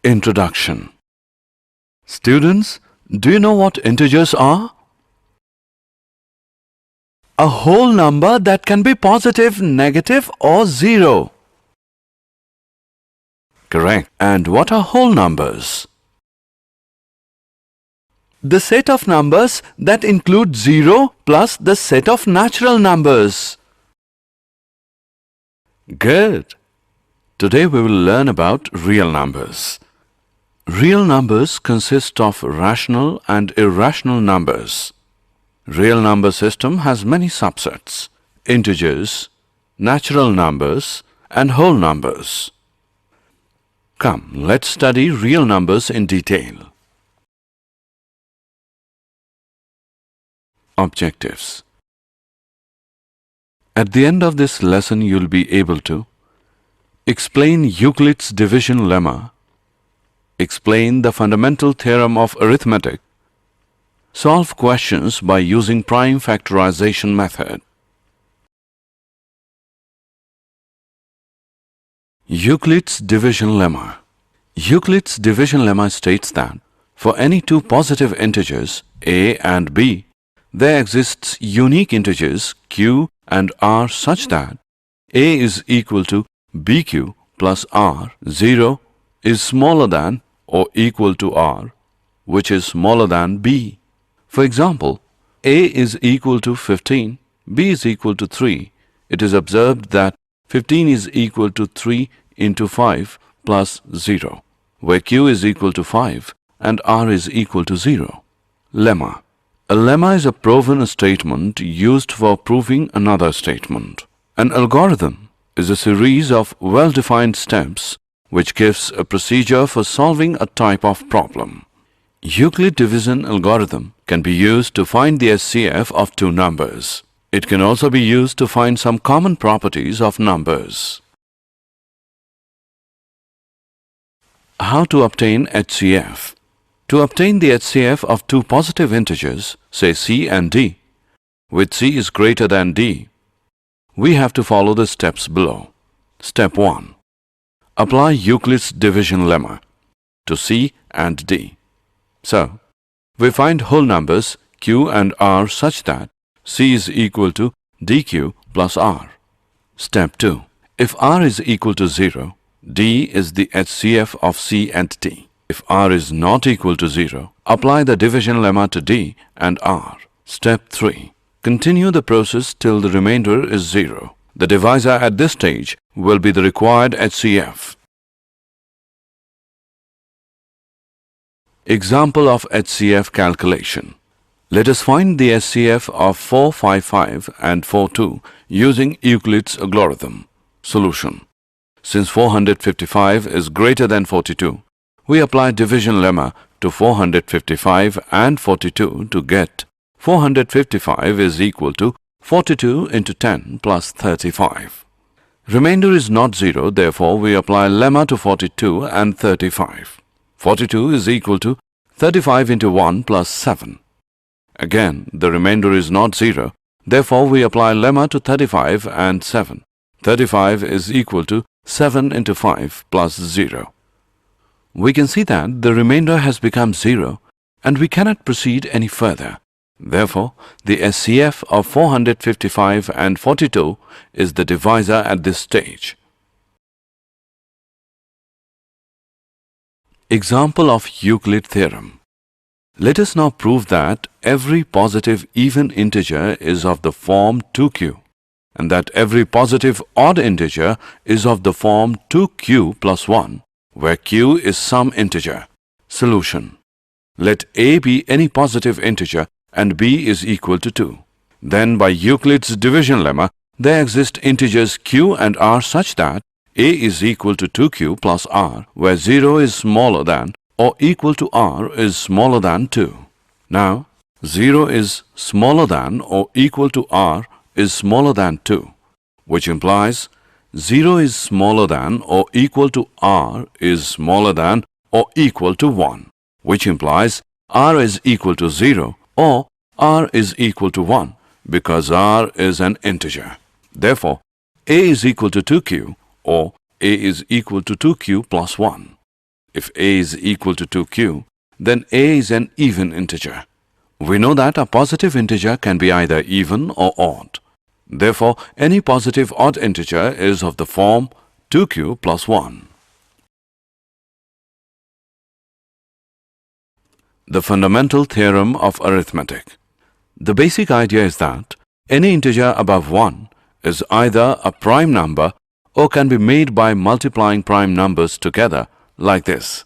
Introduction. Students, do you know what integers are? A whole number that can be positive, negative or zero. Correct. And what are whole numbers? The set of numbers that include 0 plus the set of natural numbers. Good. Today we will learn about real numbers. Real numbers consist of rational and irrational numbers. Real number system has many subsets: integers, natural numbers and whole numbers. Come, let's study real numbers in detail. Objectives. At the end of this lesson, you'll be able to explain Euclid's division lemma, explain the fundamental theorem of arithmetic, solve questions by using prime factorization method. Euclid's division lemma. Euclid's division lemma states that for any two positive integers a and b, there exists unique integers q and r such that a is equal to bq plus r. 0 is smaller than or equal to r, which is smaller than b. For example, a is equal to 15, b is equal to 3. It is observed that 15 is equal to 3 into 5 plus 0, where q is equal to 5 and r is equal to 0. Lemma. A lemma is a proven statement used for proving another statement. An algorithm is a series of well-defined steps which gives a procedure for solving a type of problem. Euclid division algorithm can be used to find the HCF of two numbers. It can also be used to find some common properties of numbers. How to obtain HCF? To obtain the HCF of two positive integers, say c and d, with c is greater than d, we have to follow the steps below. Step 1. Apply Euclid's division lemma to c and d. So, we find whole numbers q and r such that c is equal to dq plus r. Step 2. If r is equal to 0, d is the HCF of c and d. If r is not equal to 0, apply the division lemma to d and r. Step 3. Continue the process till the remainder is 0. The divisor at this stage will be the required HCF. Example of HCF calculation. Let us find the HCF of 455 and 42 using Euclid's algorithm. Solution. Since 455 is greater than 42, we apply division lemma to 455 and 42 to get 455 is equal to 42 into 10 plus 35. Remainder is not 0, therefore we apply lemma to 42 and 35. 42 is equal to 35 into 1 plus 7. Again, the remainder is not 0, therefore we apply lemma to 35 and 7. 35 is equal to 7 into 5 plus 0. We can see that the remainder has become 0 and we cannot proceed any further. Therefore, the HCF of 455 and 42 is the divisor at this stage. Example of Euclid theorem. Let us now prove that every positive even integer is of the form 2q and that every positive odd integer is of the form 2q plus 1, where q is some integer. Solution. Let a be any positive integer and b is equal to 2. Then by Euclid's division lemma, there exist integers q and r such that a is equal to 2q plus r, where 0 is smaller than or equal to r is smaller than 2. Now, 0 is smaller than or equal to r is smaller than 2, which implies 0 is smaller than or equal to r is smaller than or equal to 1, which implies r is equal to 0 or r is equal to 1 because r is an integer. Therefore, a is equal to 2q or a is equal to 2q plus 1. If a is equal to 2q, then a is an even integer. We know that a positive integer can be either even or odd. Therefore, any positive odd integer is of the form 2q plus 1. The fundamental theorem of arithmetic. The basic idea is that any integer above 1 is either a prime number or can be made by multiplying prime numbers together like this.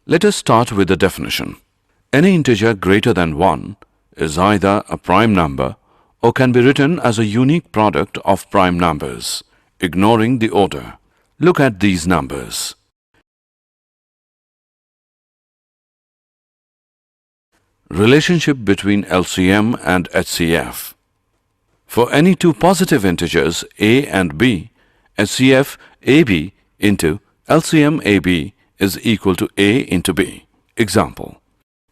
Let us start with the definition. Any integer greater than 1 is either a prime number or can be written as a unique product of prime numbers, ignoring the order. Look at these numbers. Relationship between LCM and HCF. For any two positive integers a and b, HCF AB into LCM AB is equal to a into b. Example: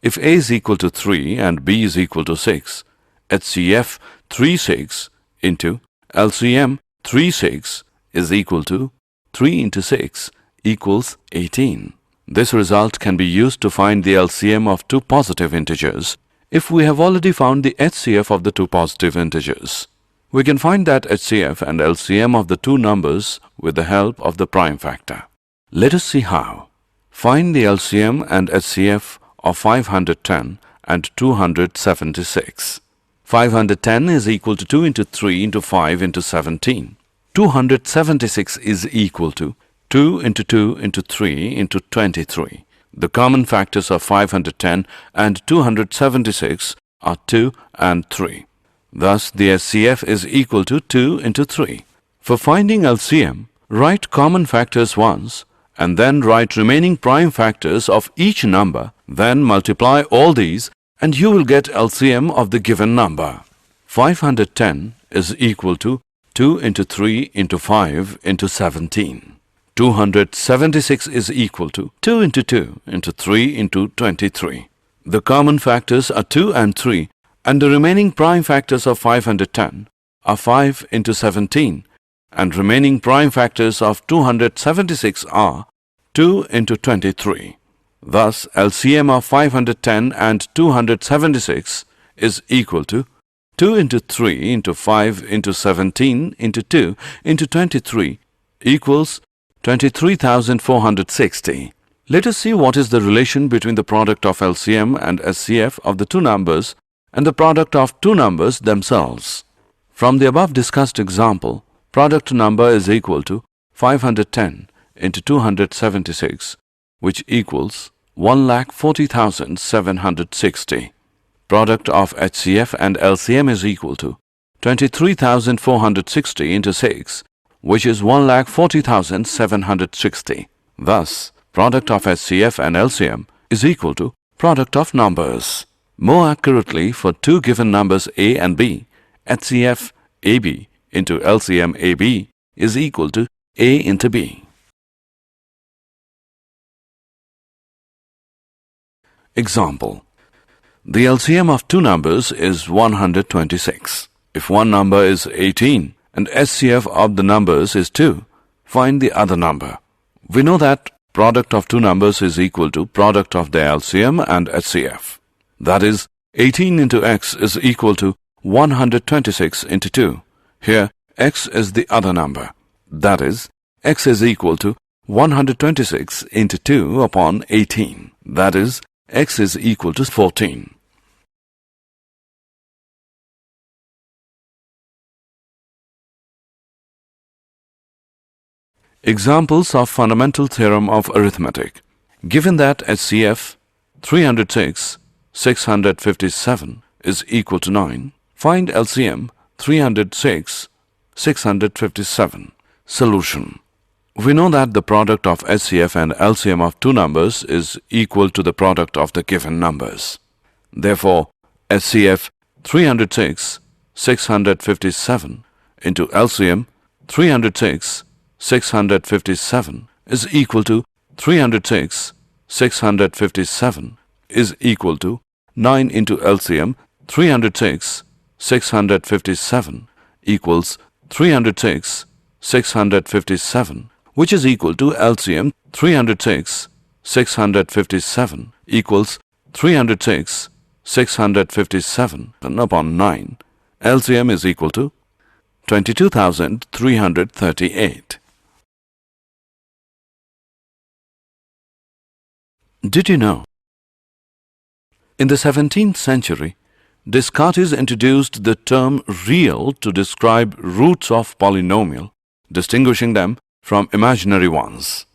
if a is equal to 3 and b is equal to 6, HCF 36 into LCM 36 is equal to 3 into 6 equals 18. This result can be used to find the LCM of two positive integers if we have already found the HCF of the two positive integers. We can find that HCF and LCM of the two numbers with the help of the prime factor. Let us see how. Find the LCM and HCF of 510 and 276. 510 is equal to 2 into 3 into 5 into 17. 276 is equal to 2 into 2 into 3 into 23. The common factors of 510 and 276 are 2 and 3. Thus, the HCF is equal to 2 into 3. For finding LCM, write common factors once and then write remaining prime factors of each number. Then multiply all these and you will get LCM of the given number. 510 is equal to 2 into 3 into 5 into 17. 276 is equal to 2 into 2 into 3 into 23. The common factors are 2 and 3 and the remaining prime factors of 510 are 5 into 17 and remaining prime factors of 276 are 2 into 23. Thus, LCM of 510 and 276 is equal to 2 into 3 into 5 into 17 into 2 into 23 equals 23,460. Let us see what is the relation between the product of LCM and HCF of the two numbers and the product of two numbers themselves. From the above discussed example, product number is equal to 510 into 276, which equals 1,40,760. Product of HCF and LCM is equal to 23,460 into 6, which is 1,40,760. Thus, product of HCF and LCM is equal to product of numbers. More accurately, for two given numbers a and b, HCF AB into LCM AB is equal to a into b. Example: the LCM of two numbers is 126. If one number is 18 and HCF of the numbers is 2, find the other number. We know that product of two numbers is equal to product of their LCM and HCF. That is, 18 into x is equal to 126 into 2. Here, x is the other number. That is, x is equal to 126 into 2 upon 18. That is, x is equal to 14. Examples of fundamental theorem of arithmetic. Given that HCF 306, 657 is equal to 9, find LCM 306, 657. Solution. We know that the product of HCF and LCM of two numbers is equal to the product of the given numbers. Therefore, HCF 306, 657 into LCM 306, 657 is equal to 306, 657 is equal to 9 into LCM 306, 657 equals 306, 657, which is equal to LCM 306, 657 equals 306 657 upon 9. LCM is equal to 22,338. Did you know? In the 17th century, Descartes introduced the term real to describe roots of polynomial, distinguishing them from imaginary ones.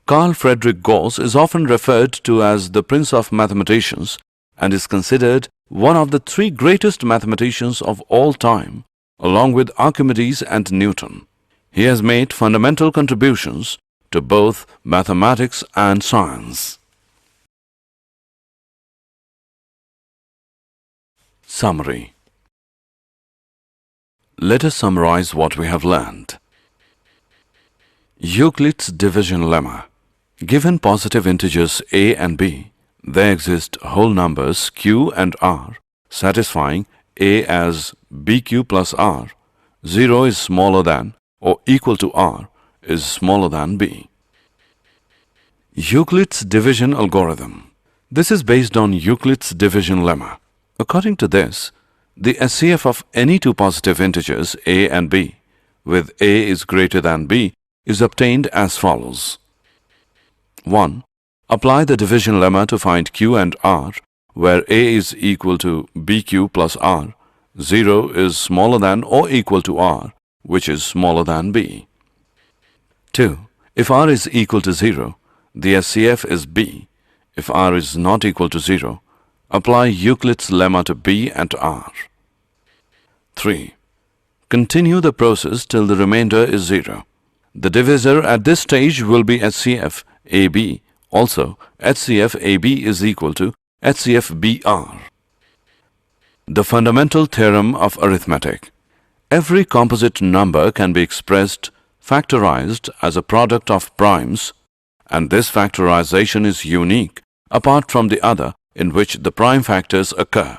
Carl Friedrich Gauss is often referred to as the Prince of Mathematicians and is considered one of the three greatest mathematicians of all time, along with Archimedes and Newton. He has made fundamental contributions to both mathematics and science. Summary. Let us summarize what we have learned. Euclid's division lemma. Given positive integers a and b, there exist whole numbers q and r satisfying a as bq plus r, 0 is smaller than or equal to r is smaller than b. Euclid's division algorithm. This is based on Euclid's division lemma. According to this, the HCF of any two positive integers a and b, with a is greater than b, is obtained as follows. 1. Apply the division lemma to find q and r, where a is equal to bq plus r, 0 is smaller than or equal to r, which is smaller than b. 2. If r is equal to 0, the HCF is b. If r is not equal to 0, apply Euclid's lemma to b and r. 3. Continue the process till the remainder is 0. The divisor at this stage will be HCF AB. Also, HCF AB is equal to HCF BR. The fundamental theorem of arithmetic. Every composite number can be expressed factorized as a product of primes, and this factorization is unique apart from the other in which the prime factors occur.